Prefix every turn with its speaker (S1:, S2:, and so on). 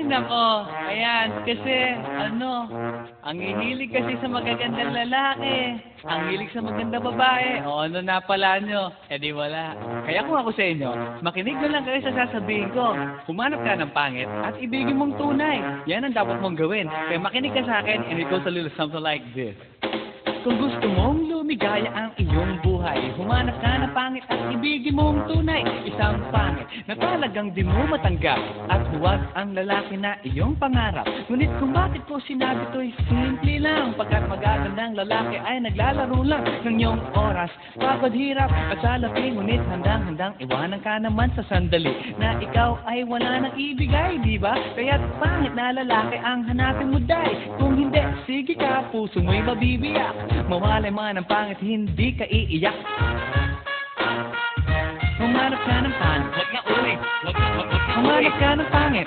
S1: nako. Ayan, kasi, ang hihilig kasi sa magagandang lalaki. Ang hilig sa magandang babae. O ano na pala nyo? Eh di wala. Kaya kung ako sa inyo, makinig na lang kayo sa sasabihin ko. Humanap ka ng pangit at ibigin mong tunay. Yan ang dapat mong gawin. Kaya makinig ka sa akin and it goes a little something like this. Kung gusto mong lumigaya ang iyong buhay, humanap ka ng pangit at ibigin mong tunay. Isang pangit na talagang di mo matanggap at huwag ang lalaki na iyong pangarap. Ngunit kung bakit ko sinabi to'y simple lang, pagkat magagandang lalaki ay naglalaro lang ng iyong oras. Pagod, hirap at salapi, ngunit handang-handang iwanan ka naman sa sandali na ikaw ay wala nang ibigay, di ba? Kaya't pangit na lalaki ang hanapin mo, day. Kung hindi, sige ka, puso mo'y mabibiyak. Mawalay man ang pangit, hindi ka iiyak. Humanap ka ng pangit. Humanap ka ng pangit.